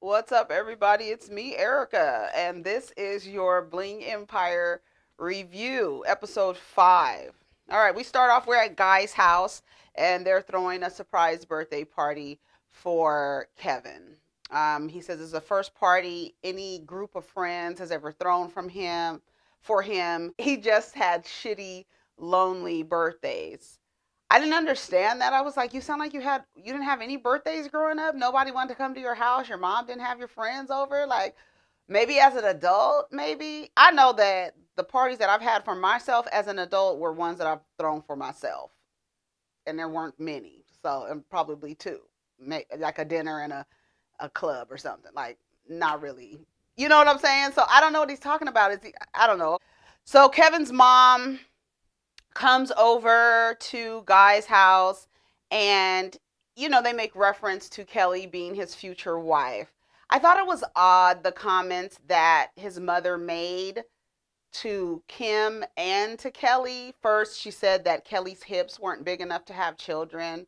What's up, everybody? It's me, Erica, and this is your Bling Empire review, episode 5. All right, we start off, we're at Guy's house, and they're throwing a surprise birthday party for Kevin. He says it's the first party any group of friends has ever thrown for him. He just had shitty, lonely birthdays. I didn't understand that. I was like, you sound like you didn't have any birthdays growing up. Nobody wanted to come to your house. Your mom didn't have your friends over. Like maybe as an adult, maybe. I know that the parties that I've had for myself as an adult were ones that I've thrown for myself, and there weren't many. So and probably two, like a dinner and a club or something. Like not really. You know what I'm saying? So I don't know what he's talking about. I don't know. So Kevin's mom comes over to Guy's house, and they make reference to Kelly being his future wife. I thought it was odd, the comments that his mother made to Kim and to Kelly. First, she said that Kelly's hips weren't big enough to have children.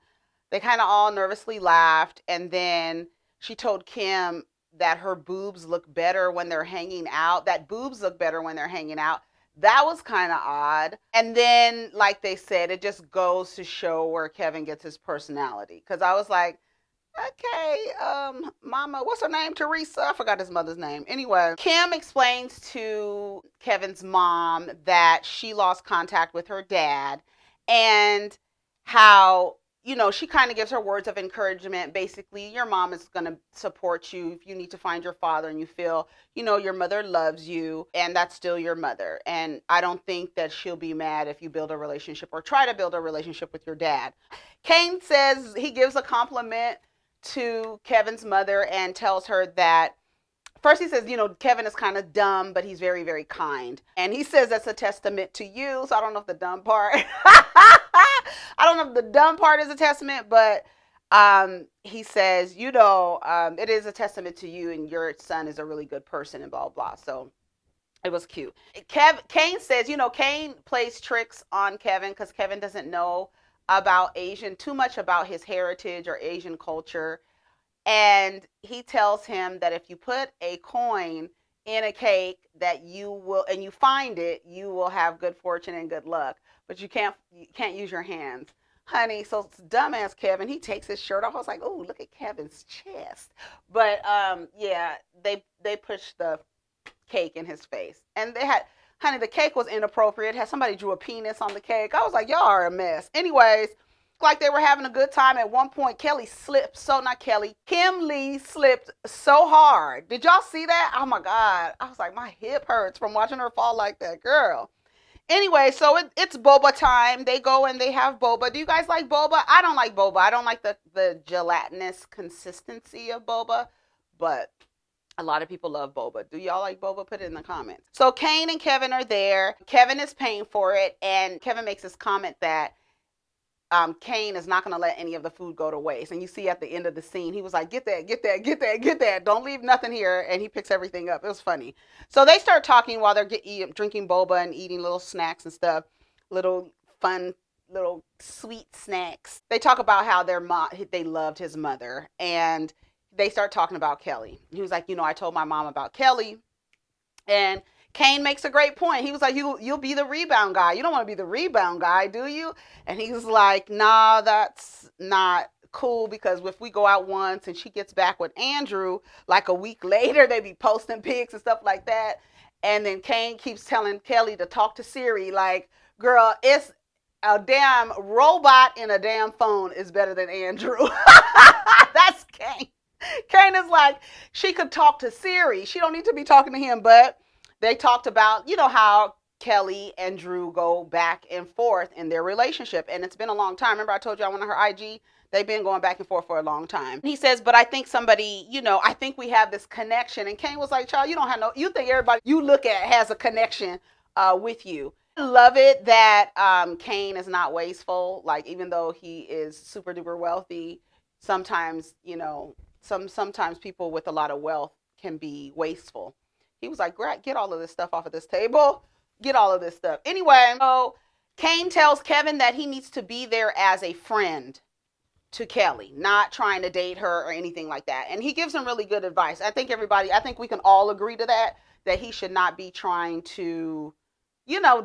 They kind of all nervously laughed, and then she told Kim that her boobs look better when they're hanging out, that boobs look better when they're hanging out. That was kind of odd. And then, like they said, it just goes to show where Kevin gets his personality. Because I was like, okay, mama, what's her name? Teresa? I forgot his mother's name. Anyway, Kim explains to Kevin's mom that she lost contact with her dad and how she kind of gives her words of encouragement. Basically, your mom is going to support you if you need to find your father and you feel, your mother loves you and that's still your mother. And I don't think that she'll be mad if you build a relationship or try to build a relationship with your dad. Kane says he gives a compliment to Kevin's mother and tells her that first he says, Kevin is kind of dumb, but he's very, very kind. And he says that's a testament to you. So I don't know if the dumb part, I don't know if the dumb part is a testament, but he says, it is a testament to you and your son is a really good person and blah, blah. So it was cute. Kane says, Kane plays tricks on Kevin because Kevin doesn't know too much about his heritage or Asian culture. And he tells him that if you put a coin in a cake that and you find it, you will have good fortune and good luck. But you can't use your hands. Honey, so dumbass Kevin, he takes his shirt off. I was like, oh, look at Kevin's chest. But yeah, they pushed the cake in his face. And honey, the cake was inappropriate. Somebody drew a penis on the cake. I was like, y'all are a mess. Anyways, like they were having a good time. At one point, Kim Lee slipped so hard. Did y'all see that? Oh my God. I was like, my hip hurts from watching her fall like that, girl. Anyway, so it's boba time. They go and they have boba. Do you guys like boba? I don't like boba. I don't like the gelatinous consistency of boba, but a lot of people love boba. Do y'all like boba? Put it in the comments. So Kane and Kevin are there. Kevin is paying for it, and Kevin makes this comment that Kane is not going to let any of the food go to waste. And you see at the end of the scene, he was like, get that, get that, get that, get that. Don't leave nothing here. And he picks everything up. It was funny. So they start talking while they're drinking boba and eating little snacks and stuff. Little fun, little sweet snacks. They talk about how they loved his mother. And they start talking about Kelly. He was like, I told my mom about Kelly. And Kane makes a great point. He was like, you'll be the rebound guy. You don't want to be the rebound guy, do you? And he was like, nah, that's not cool because if we go out once and she gets back with Andrew, like a week later, they be posting pics and stuff like that. And then Kane keeps telling Kelly to talk to Siri like, girl, it's a damn robot in a damn phone is better than Andrew. That's Kane. Kane is like, she could talk to Siri. She don't need to be talking to him, but they talked about, how Kelly and Drew go back and forth in their relationship. And it's been a long time. Remember I told you I went on her IG? They've been going back and forth for a long time. He says, but I think I think we have this connection. And Kane was like, child, you think everybody you look at has a connection with you. I love it that Kane is not wasteful. Like, even though he is super duper wealthy, sometimes, sometimes people with a lot of wealth can be wasteful. He was like, get all of this stuff off of this table. Get all of this stuff. Anyway, so Kane tells Kevin that he needs to be there as a friend. to Kelly, not trying to date her or anything like that. And he gives him really good advice. I think we can all agree to that he should not be trying to,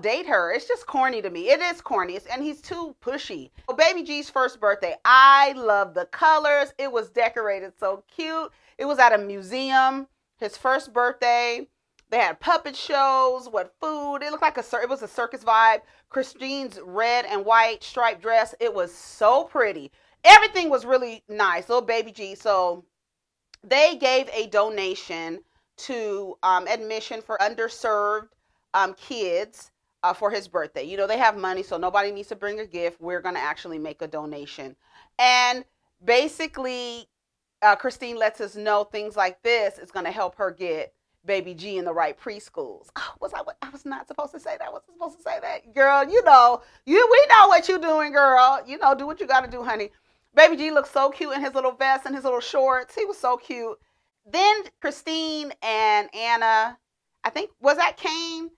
date her. It's just corny to me. It is corny. And he's too pushy. So Baby G's first birthday, I love the colors. It was decorated so cute. It was at a museum. His first birthday. They had puppet shows, what food. It looked like it was a circus vibe. Christine's red and white striped dress. It was so pretty. Everything was really nice. Little Baby G. So they gave a donation to admission for underserved kids for his birthday. They have money, so nobody needs to bring a gift. We're going to actually make a donation. And basically, Christine lets us know things like this is going to help her get Baby G in the right preschools. Oh, I was not supposed to say that. I wasn't supposed to say that. Girl, we know what you're doing, girl. Do what you got to do, honey. Baby G looked so cute in his little vest and his little shorts. He was so cute. Then Christine and Anna, I think, was that Kane?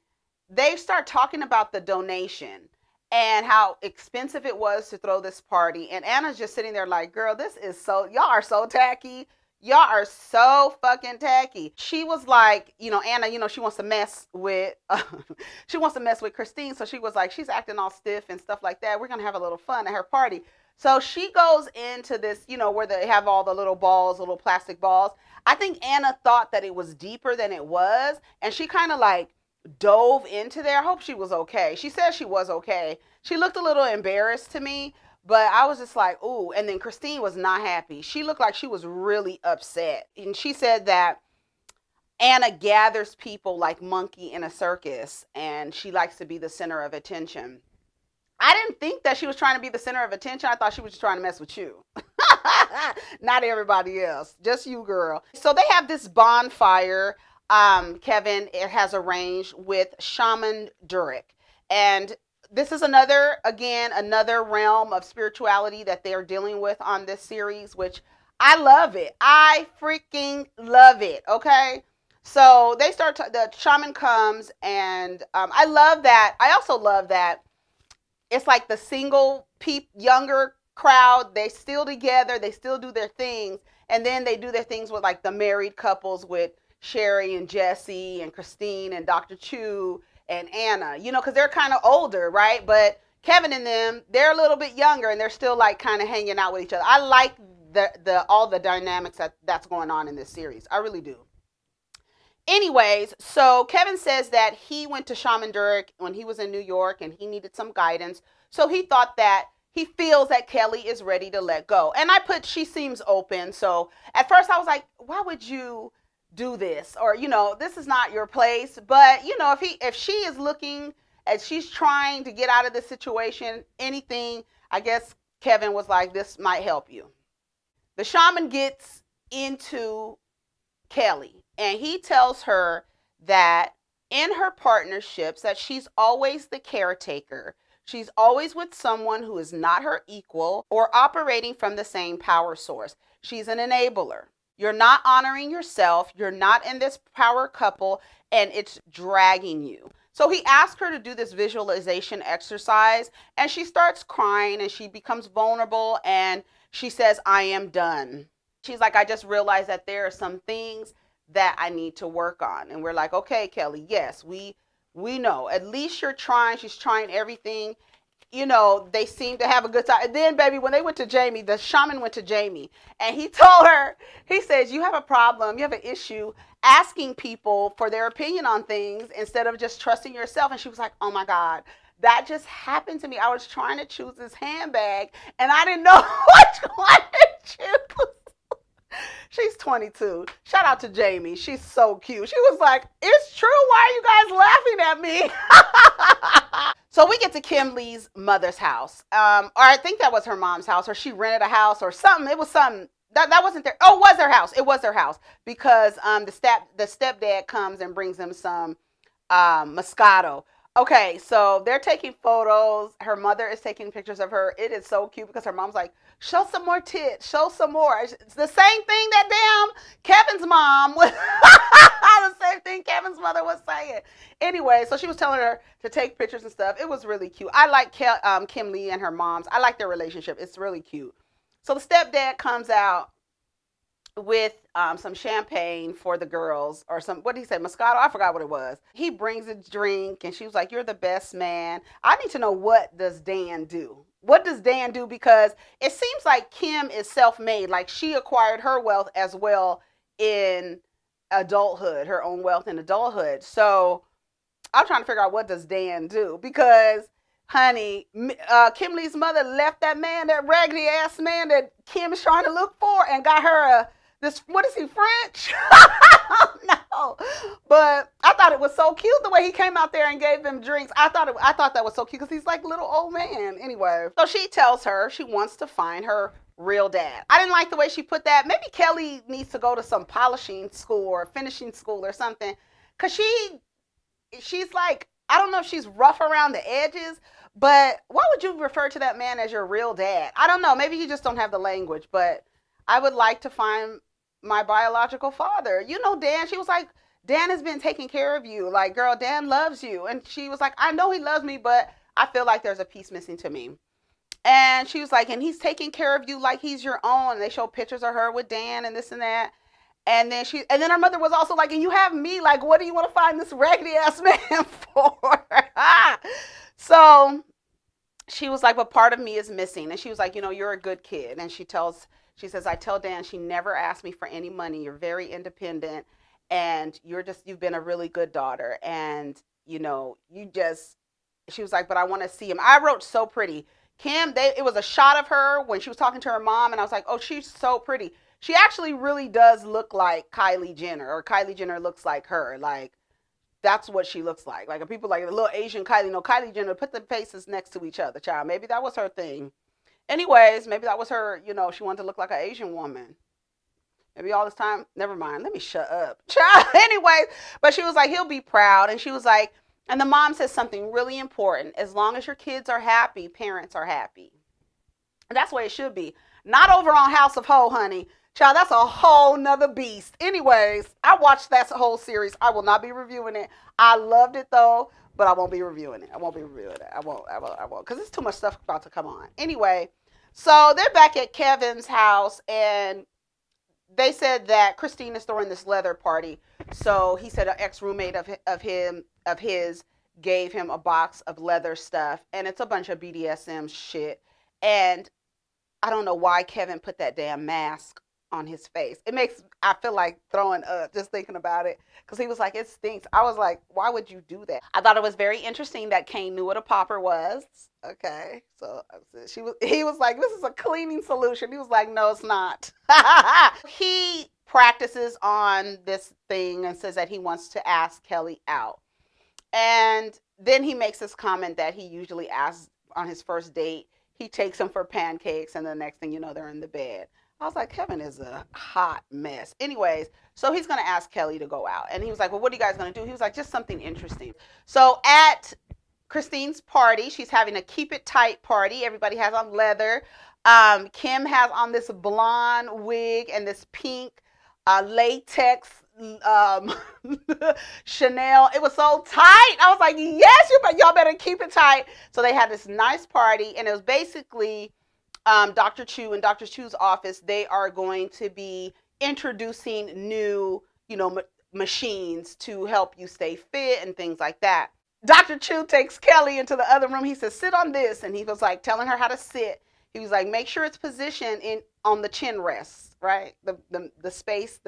They start talking about the donation and how expensive it was to throw this party. And Anna's just sitting there like, girl, y'all are so tacky. Y'all are so fucking tacky. She was like, Anna, she wants to mess with, Christine. So she was like, she's acting all stiff and stuff like that. We're going to have a little fun at her party. So she goes into this, where they have all the little balls, little plastic balls. I think Anna thought that it was deeper than it was. And she kind of like dove into there. I hope she was okay. She said she was okay. She looked a little embarrassed to me. But I was just like, ooh. And then Christine was not happy. She looked like she was really upset. And she said that Anna gathers people like monkey in a circus. And she likes to be the center of attention. I didn't think that she was trying to be the center of attention. I thought she was just trying to mess with you. Not everybody else. Just you, girl. So they have this bonfire, Kevin has arranged with Shaman Durek. And this is another realm of spirituality that they're dealing with on this series, which I love it. I freaking love it. Okay. So they the shaman comes and I love that. I also love that it's like the single younger crowd. They still together. They still do their things. And then they do their things with like the married couples with Sherry and Jesse and Christine and Dr. Chu and Anna, because they're kind of older, right? But Kevin and them, they're a little bit younger and they're still like kind of hanging out with each other. I like all the dynamics that's going on in this series. I really do. Anyways, so Kevin says that he went to Shaman Durek when he was in New York and he needed some guidance. So he feels that Kelly is ready to let go. And she seems open. So at first I was like, why would you do this? Or, this is not your place. But, if she is looking and she's trying to get out of this situation, anything, I guess Kevin was like, this might help you. The shaman gets into Kelly and he tells her that in her partnerships that she's always the caretaker. She's always with someone who is not her equal or operating from the same power source. She's an enabler. You're not honoring yourself. You're not in this power couple and it's dragging you. So he asked her to do this visualization exercise and she starts crying and she becomes vulnerable and she says, I am done. She's like, I just realized that there are some things that I need to work on. And we're like, okay, Kelly, yes, we know. At least you're trying. She's trying everything. They seem to have a good time. And then, baby, when they went to Jamie, the shaman went to Jamie and he told her, he says, you have a problem, you have an issue asking people for their opinion on things instead of just trusting yourself. And she was like, oh my God, that just happened to me. I was trying to choose this handbag and I didn't know which one to choose. She's 22. Shout out to Jamie. She's so cute. She was like, it's true. Why are you guys laughing at me? So we get to Kim Lee's mother's house. Or I think that was her mom's house, or she rented a house or something. It was something. That wasn't there. Oh, it was their house. It was their house because the stepdad comes and brings them some Moscato. Okay, so they're taking photos. Her mother is taking pictures of her. It is so cute because her mom's like, show some more tits, show some more. It's the same thing that damn Kevin's mom was, the same thing Kevin's mother was saying. Anyway, so she was telling her to take pictures and stuff. It was really cute. I like Kim Lee and her moms. I like their relationship. It's really cute. So the stepdad comes out with some champagne for the girls, or some, what did he say, Moscato? I forgot what it was. He brings a drink, and she was like, "You're the best man." I need to know, what does Dan do? What does Dan do? Because it seems like Kim is self-made. Like, she acquired her wealth as well in adulthood, her own wealth in adulthood. So I'm trying to figure out, what does Dan do? Because, honey, Kimberly's mother left that man, that raggedy ass man that Kim is trying to look for, and got her this, what is he, French? No. But I thought it was so cute the way he came out there and gave them drinks. I thought that was so cute, because he's like little old man. Anyway, so she tells her she wants to find her real dad. I didn't like the way she put that. Maybe Kelly needs to go to some polishing school or finishing school or something, because she's like, I don't know if she's rough around the edges, but why would you refer to that man as your real dad? I don't know. Maybe you just don't have the language, but I would like to find my biological father. You know, Dan, she was like, Dan has been taking care of you. Like, girl, Dan loves you. And she was like, I know he loves me, but I feel like there's a piece missing to me. And she was like, and he's taking care of you like he's your own. And they show pictures of her with Dan and this and that. And then her mother was also like, and you have me, like, what do you want to find this raggedy ass man for? So she was like, but part of me is missing. And she was like, you know, you're a good kid. And she says, I tell Dan, she never asked me for any money. You're very independent, and you've been a really good daughter. And, you know, she was like, but I want to see him. I wrote so pretty. Kim, it was a shot of her when she was talking to her mom, and I was like, oh, she's so pretty. She actually really does look like Kylie Jenner, or Kylie Jenner looks like her. Like, that's what she looks like. Like, people like, a little Asian Kylie. No, Kylie Jenner, put the faces next to each other, child. Maybe that was her thing. Anyways, maybe that was her, you know, she wanted to look like an Asian woman. Maybe all this time, never mind. Let me shut up. Child, anyways, but she was like, he'll be proud. And she was like, and the mom says something really important. As long as your kids are happy, parents are happy. And that's the way it should be. Not over on House of Ho, honey. Child, that's a whole nother beast. Anyways, I watched that whole series. I will not be reviewing it. I loved it, though, but I won't be reviewing it. I won't. Because there's too much stuff about to come on. Anyway, so they're back at Kevin's house, and they said that Christine is throwing this leather party. So he said an ex-roommate of his gave him a box of leather stuff, and it's a bunch of BDSM shit. And I don't know why Kevin put that damn mask on his face. I feel like throwing up just thinking about it, because he was like, it stinks. I was like, why would you do that? I thought it was very interesting that Kane knew what a popper was. Okay, so he was like, this is a cleaning solution. He was like, no, it's not. He practices on this thing and says that he wants to ask Kelly out. And then he makes this comment that he usually asks on his first date. He takes him for pancakes, and the next thing you know, they're in the bed. I was like, Kevin is a hot mess. Anyways, so he's going to ask Kelly to go out. And he was like, well, what are you guys going to do? He was like, just something interesting. So at Christine's party, she's having a keep it tight party. Everybody has on leather. Kim has on this blonde wig and this pink latex Chanel. It was so tight. I was like, yes, y'all better keep it tight. So they had this nice party, and it was basically Dr. Chu and Dr. Chu's office. They are going to be introducing new, machines to help you stay fit and things like that. Dr. Chu takes Kelly into the other room. He says, sit on this. And he was like telling her how to sit. He was like, make sure it's positioned on the chin rest, right? The space.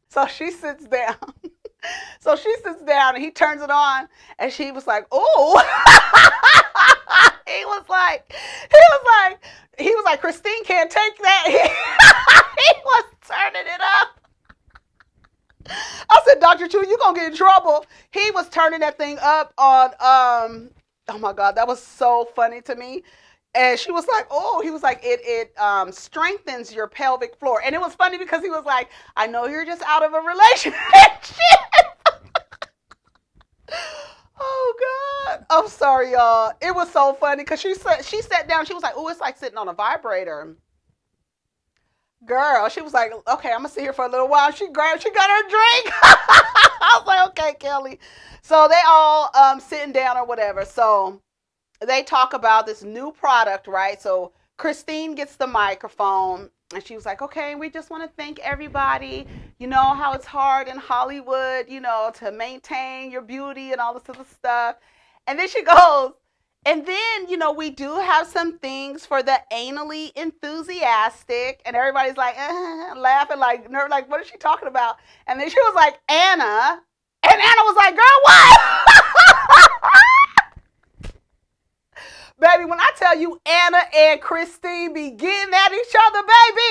So she sits down. And he turns it on, and she was like, oh. He was like, Christine can't take that. He was turning it up. I said, Dr. Chu, you gonna get in trouble. He was turning that thing up on, oh my God, that was so funny to me. And she was like, oh, he was like, it strengthens your pelvic floor. And it was funny because he was like, I know you're just out of a relationship. Oh God. I'm sorry, y'all. It was so funny because she sat down. She was like, oh, it's like sitting on a vibrator. Girl, she was like, okay, I'm going to sit here for a little while. She got her drink. I was like, okay, Kelly. So they all sitting down or whatever. So they talk about this new product, right? So Christine gets the microphone and she was like, okay, we just want to thank everybody. You know how it's hard in Hollywood, to maintain your beauty and all this other stuff. And then she goes, and then, we do have some things for the anally enthusiastic. And everybody's like, laughing, like, what is she talking about? And then she was like, Anna. And Anna was like, girl, what? Baby, when I tell you Anna and Christine be getting at each other,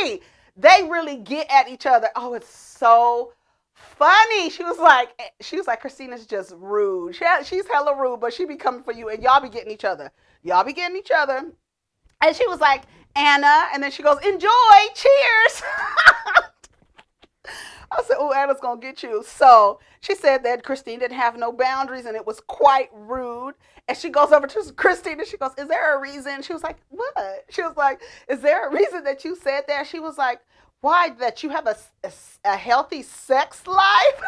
baby, they really get at each other. Oh, it's so funny. She was like, Christina's just rude. She's hella rude, but she be coming for you, and y'all be getting each other. Y'all be getting each other. And she was like, Anna, and then she goes, enjoy, cheers. I said, oh, Anna's going to get you. So she said that Christine didn't have no boundaries and it was quite rude. And she goes over to Christine and she goes, is there a reason? She was like, what? She was like, is there a reason that you said that? She was like, why? That you have a healthy sex life?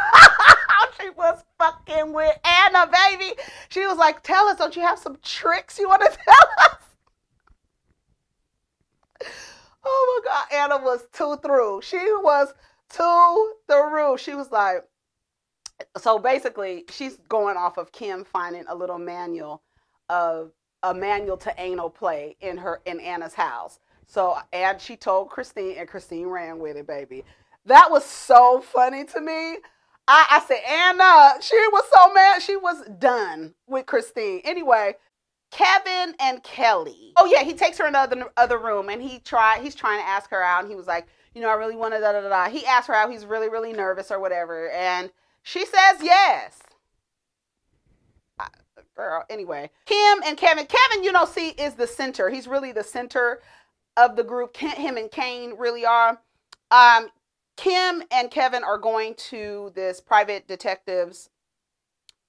She was fucking with Anna, baby. She was like, tell us, don't you have some tricks you want to tell us? Oh my God, Anna was too through. She was to the roof. She was like, so basically she's going off of Kim finding a little manual to anal play in Anna's house. So, and she told Christine, and Christine ran with it, baby. That was so funny to me. I said, Anna, she was so mad. She was done with Christine. Anyway, Kevin and Kelly. Oh yeah, he takes her in the other room and he's trying to ask her out, and he was like, I really want to da da da. He asked her out. He's really, really nervous or whatever. And she says yes. Girl, anyway. Kim and Kevin. Kevin, see, is the center. He's really the center of the group. Him and Kane really are. Kim and Kevin are going to this private detective's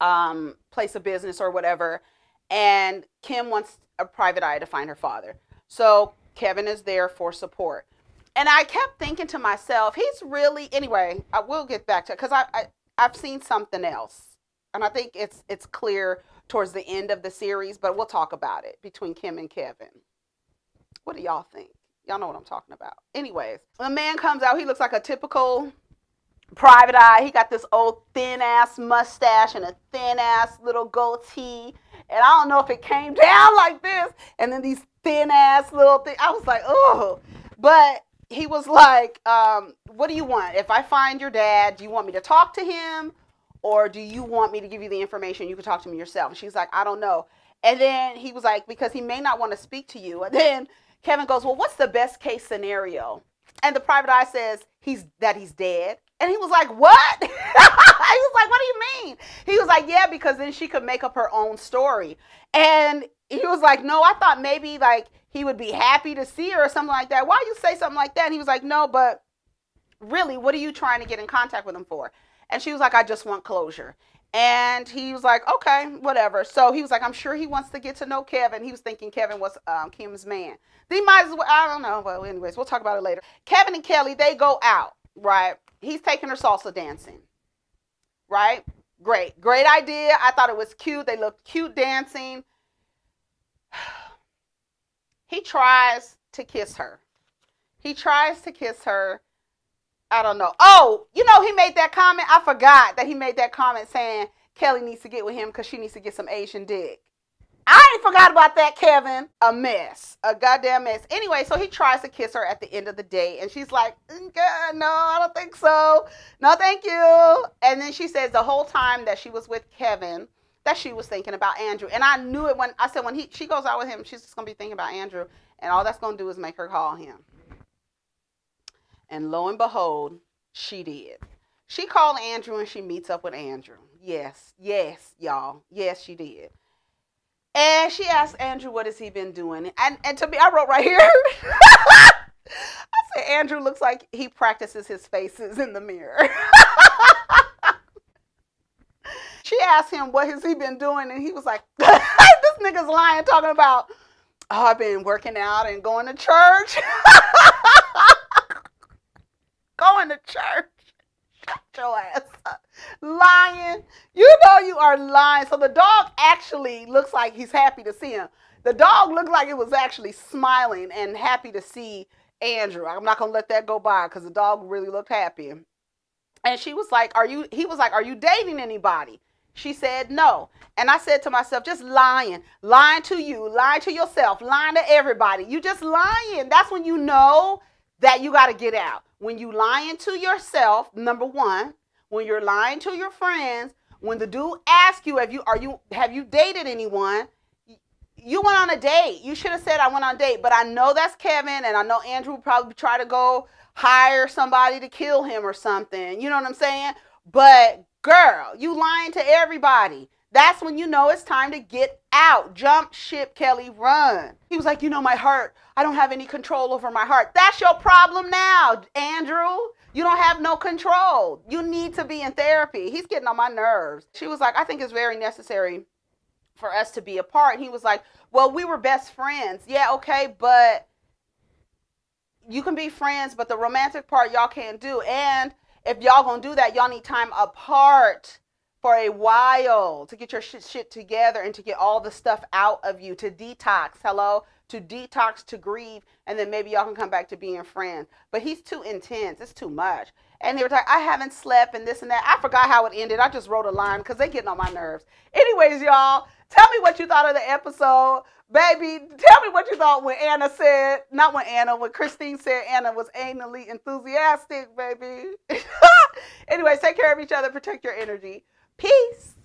place of business or whatever. And Kim wants a private eye to find her father. So Kevin is there for support. And I kept thinking to myself, he's really, anyway, I will get back to it because I've seen something else. And I think it's clear towards the end of the series, but we'll talk about it between Kim and Kevin. What do y'all think? Y'all know what I'm talking about. Anyways, the man comes out. He looks like a typical private eye. He got this old thin-ass mustache and a thin-ass little goatee. And I don't know if it came down like this. And then these thin-ass little things. I was like, oh. But he was like, what do you want? If I find your dad, do you want me to talk to him? Or do you want me to give you the information? You can talk to me yourself. And she's like, I don't know. And then he was like, because he may not want to speak to you. And then Kevin goes, well, what's the best case scenario? And the private eye says he's dead. And he was like, what? He was like, what do you mean? He was like, yeah, because then she could make up her own story. And he was like, no, I thought maybe like he would be happy to see her or something like that. Why you say something like that? And he was like, no, but really, what are you trying to get in contact with him for? And she was like, I just want closure. And he was like, okay, whatever. So he was like, I'm sure he wants to get to know Kevin. He was thinking Kevin was Kim's man. They might as well, I don't know. Well, anyways, we'll talk about it later. Kevin and Kelly, they go out, right? He's taking her salsa dancing, right? Great idea. I thought it was cute. They looked cute dancing. He tries to kiss her. I don't know. Oh, he made that comment. I forgot that he made that comment saying Kelly needs to get with him because she needs to get some Asian dick. I ain't forgot about that, Kevin. A mess. A goddamn mess. Anyway, so he tries to kiss her at the end of the day. And she's like, no, I don't think so. No, thank you. And then she says the whole time that she was with Kevin, that she was thinking about Andrew. And I knew it when she goes out with him, she's just going to be thinking about Andrew. And all that's going to do is make her call him. And lo and behold, she did. She called Andrew and she meets up with Andrew. Yes, y'all. Yes, she did. And she asked Andrew, what has he been doing? And to me, I wrote right here. I said, Andrew looks like he practices his faces in the mirror. She asked him, what has he been doing? And he was like, this nigga's lying, talking about, oh, I've been working out and going to church. Going to church. Shut your ass up. Lying. You know you are lying. So the dog actually looks like he's happy to see him. The dog looked like it was actually smiling and happy to see Andrew. I'm not going to let that go by because the dog really looked happy. And she was like, he was like, are you dating anybody? She said no. And I said to myself, just lying. Lying to you, lying to yourself, lying to everybody. You just lying. That's when you know that you got to get out. When you lying to yourself, number one, when you're lying to your friends, when the dude asks you, have you dated anyone? You went on a date. You should have said I went on a date. But I know that's Kevin, and I know Andrew would probably try to go hire somebody to kill him or something. You know what I'm saying? But girl, you lying to everybody. That's when you know it's time to get out. Jump ship, Kelly, run. He was like, you know, my heart, I don't have any control over my heart. That's your problem now, Andrew. You don't have no control. You need to be in therapy. He's getting on my nerves. She was like, I think it's very necessary for us to be apart. He was like, well, we were best friends. Yeah, okay, but you can be friends, but the romantic part y'all can't do. And if y'all gonna do that, y'all need time apart for a while to get your shit together and to get all the stuff out of you, to detox, to detox, to grieve, and then maybe y'all can come back to being friends. But he's too intense. It's too much. And they were like, I haven't slept and this and that. I forgot how it ended. I just wrote a line because they're getting on my nerves. Anyways, y'all, tell me what you thought of the episode. Baby, tell me what you thought when when Christine said Anna was anally enthusiastic, baby. Anyways, take care of each other. Protect your energy. Peace.